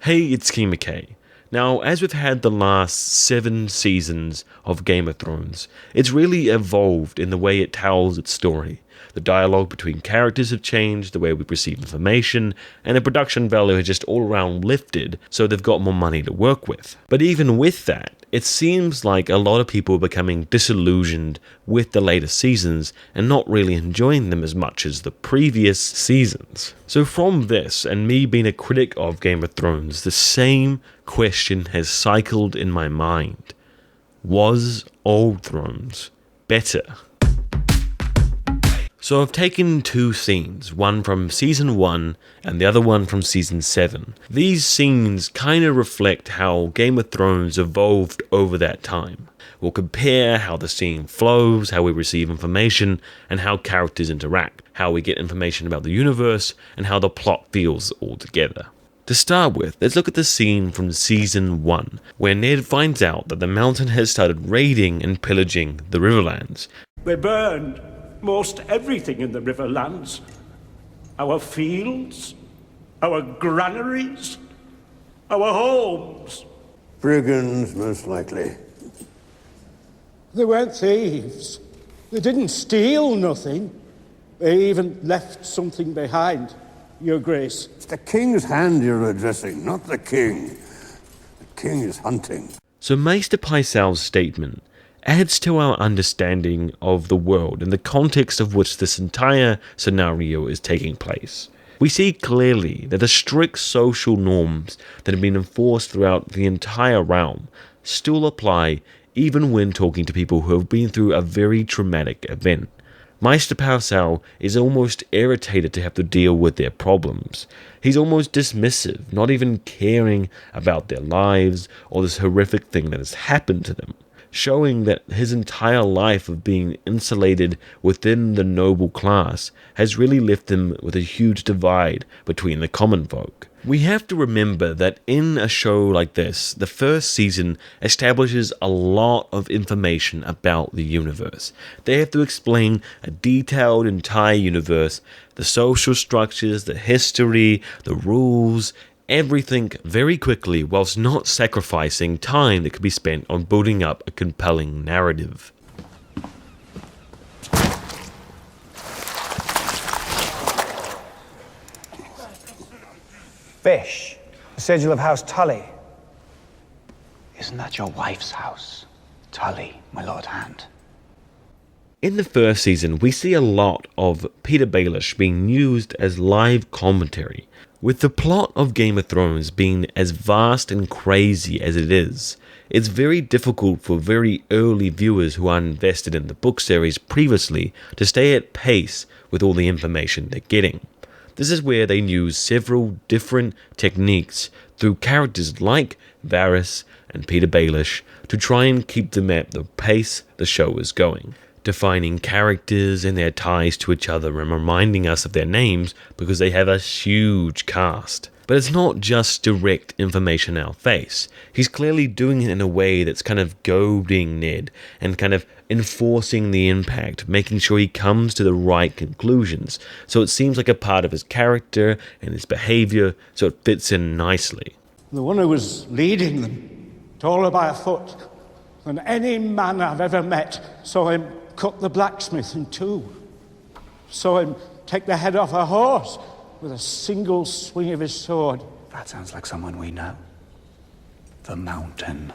Hey, it's King McKay. Now, as we've had the last 7 seasons of Game of Thrones, it's really evolved in the way it tells its story. The dialogue between characters have changed, the way we perceive information, and the production value has just all around lifted, so they've got more money to work with. But even with that, it seems like a lot of people are becoming disillusioned with the later seasons and not really enjoying them as much as the previous seasons. So from this, and me being a critic of Game of Thrones, the same question has cycled in my mind. Was Old Thrones better? So I've taken 2 scenes, one from Season 1 and the other one from Season 7. These scenes kind of reflect how Game of Thrones evolved over that time. We'll compare how the scene flows, how we receive information, and how characters interact, how we get information about the universe, and how the plot feels all together. To start with, let's look at the scene from Season 1, where Ned finds out that the Mountain has started raiding and pillaging the Riverlands. They burned most everything in the Riverlands. Our fields, our granaries, our homes. Brigands, most likely. They weren't thieves. They didn't steal nothing. They even left something behind, Your Grace. It's the king's hand you're addressing, not the king. The king is hunting. So Maester Pycelle's statement adds to our understanding of the world and the context of which this entire scenario is taking place. We see clearly that the strict social norms that have been enforced throughout the entire realm still apply even when talking to people who have been through a very traumatic event. Maester Pycelle is almost irritated to have to deal with their problems. He's almost dismissive, not even caring about their lives or this horrific thing that has happened to them, showing that his entire life of being insulated within the noble class has really left him with a huge divide between the common folk. We have to remember that in a show like this, the first season establishes a lot of information about the universe. They have to explain a detailed entire universe, the social structures, the history, the rules, everything very quickly, whilst not sacrificing time that could be spent on building up a compelling narrative. Fish, the sigil of House Tully. Isn't that your wife's house? Tully, my Lord Hand. In the first season, we see a lot of Peter Baelish being used as live commentary. With the plot of Game of Thrones being as vast and crazy as it is, it's very difficult for very early viewers who are invested in the book series previously to stay at pace with all the information they're getting. This is where they use several different techniques through characters like Varys and Peter Baelish to try and keep them at the pace the show is going, defining characters and their ties to each other and reminding us of their names because they have a huge cast. But it's not just direct information in our face. He's clearly doing it in a way that's kind of goading Ned and kind of enforcing the impact, making sure he comes to the right conclusions. So it seems like a part of his character and his behavior, so it fits in nicely. The one who was leading them, taller by a foot than any man I've ever met, saw him cut the blacksmith in 2. Saw him take the head off a horse with a single swing of his sword. That sounds like someone we know. The Mountain.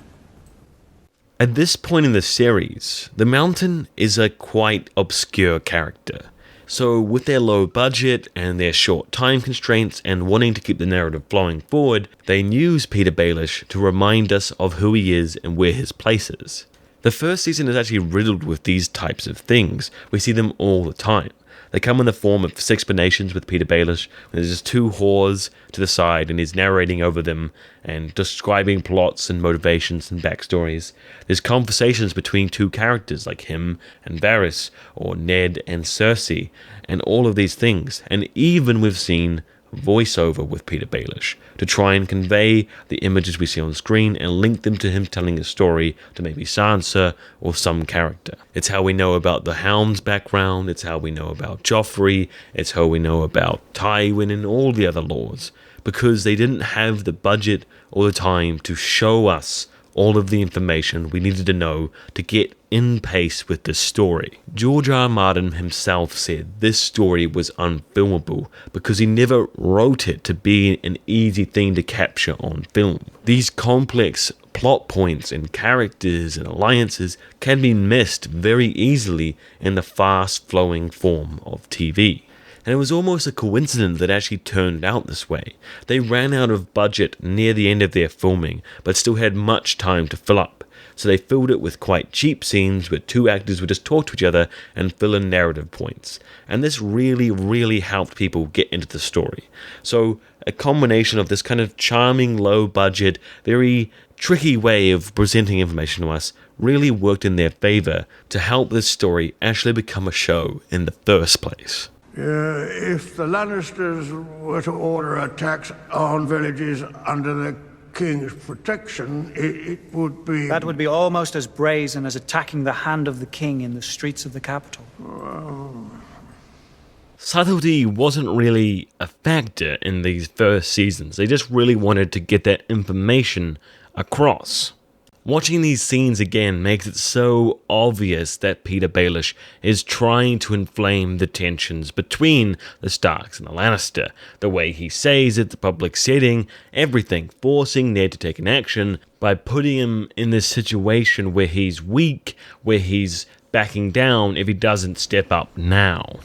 At this point in the series, the Mountain is a quite obscure character. So with their low budget and their short time constraints and wanting to keep the narrative flowing forward, they use Peter Baelish to remind us of who he is and where his place is. The first season is actually riddled with these types of things. We see them all the time. They come in the form of explanations with Peter Baelish, when there's just 2 whores to the side and he's narrating over them and describing plots and motivations and backstories. There's conversations between 2 characters like him and Varys, or Ned and Cersei, and all of these things. And even we've seen voiceover with Peter Baelish to try and convey the images we see on screen and link them to him telling a story to maybe Sansa or some character. It's how we know about the Hound's background, it's how we know about Joffrey, it's how we know about Tywin and all the other lords. because they didn't have the budget or the time to show us all of the information we needed to know to get in pace with the story. George R. R. Martin himself said this story was unfilmable because he never wrote it to be an easy thing to capture on film. These complex plot points and characters and alliances can be missed very easily in the fast-flowing form of TV. And it was almost a coincidence that it actually turned out this way. They ran out of budget near the end of their filming, but still had much time to fill up. So they filled it with quite cheap scenes where two actors would just talk to each other and fill in narrative points. And this really helped people get into the story. So a combination of this kind of charming, low budget, very tricky way of presenting information to us really worked in their favor to help this story actually become a show in the first place. If the Lannisters were to order attacks on villages under the King's protection, it would be... That would be almost as brazen as attacking the hand of the king in the streets of the capital. Subtlety wasn't really a factor in these first seasons. They just really wanted to get that information across. Watching these scenes again makes it so obvious that Peter Baelish is trying to inflame the tensions between the Starks and the Lannister. The way he says it, the public setting, everything, forcing Ned to take an action by putting him in this situation where he's weak, where he's backing down if he doesn't step up now.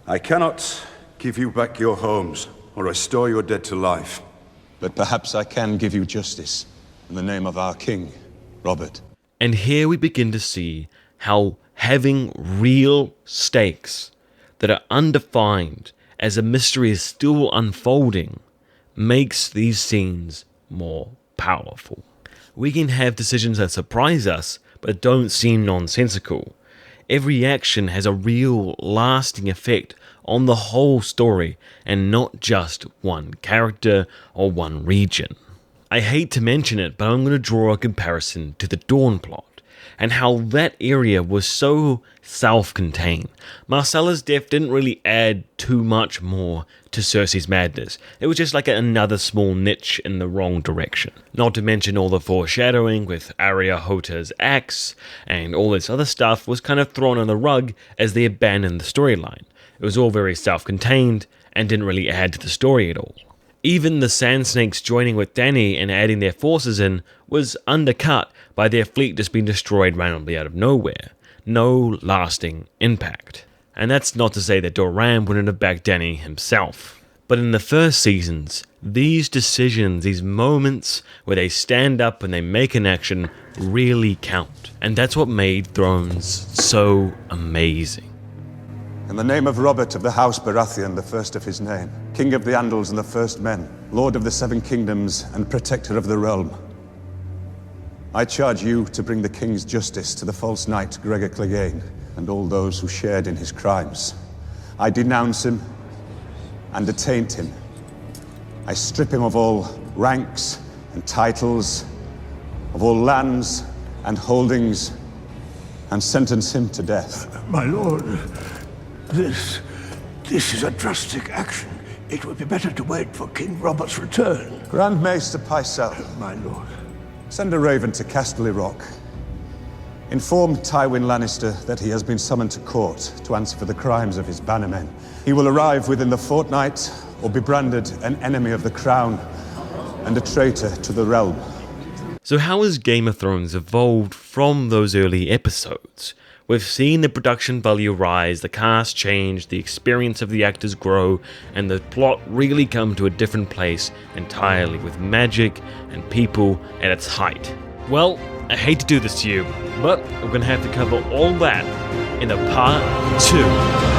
I cannot give you back your homes or restore your dead to life. But perhaps I can give you justice. In the name of our king, Robert. And here we begin to see how having real stakes that are undefined as a mystery is still unfolding makes these scenes more powerful. We can have decisions that surprise us but don't seem nonsensical. Every action has a real lasting effect on the whole story and not just one character or one region. I hate to mention it, but I'm going to draw a comparison to the Dawn plot, and how that area was so self-contained. Marcella's death didn't really add too much more to Cersei's madness. It was just like another small niche in the wrong direction. Not to mention all the foreshadowing with Arya Hota's axe, and all this other stuff was kind of thrown on the rug as they abandoned the storyline. It was all very self-contained, and didn't really add to the story at all. Even the Sand Snakes joining with Dany and adding their forces in was undercut by their fleet just being destroyed randomly out of nowhere. No lasting impact. And that's not to say that Doran wouldn't have backed Dany himself. But in the first seasons, these decisions, these moments where they stand up and they make an action really count. And that's what made Thrones so amazing. In the name of Robert of the House Baratheon, the first of his name, King of the Andals and the First Men, Lord of the Seven Kingdoms and Protector of the Realm, I charge you to bring the King's justice to the false knight Gregor Clegane and all those who shared in his crimes. I denounce him and attaint him. I strip him of all ranks and titles, of all lands and holdings, and sentence him to death. My lord, this is a drastic action. It would be better to wait for King Robert's return. Grand Maester Pycelle, My lord. send a raven to Casterly Rock. Inform Tywin Lannister that he has been summoned to court to answer for the crimes of his bannermen. He will arrive within the fortnight or be branded an enemy of the crown and a traitor to the realm. So how has Game of Thrones evolved from those early episodes? We've seen the production value rise, the cast change, the experience of the actors grow, and the plot really come to a different place entirely, with magic and people at its height. Well, I hate to do this to you, but we're going to have to cover all that in a part 2.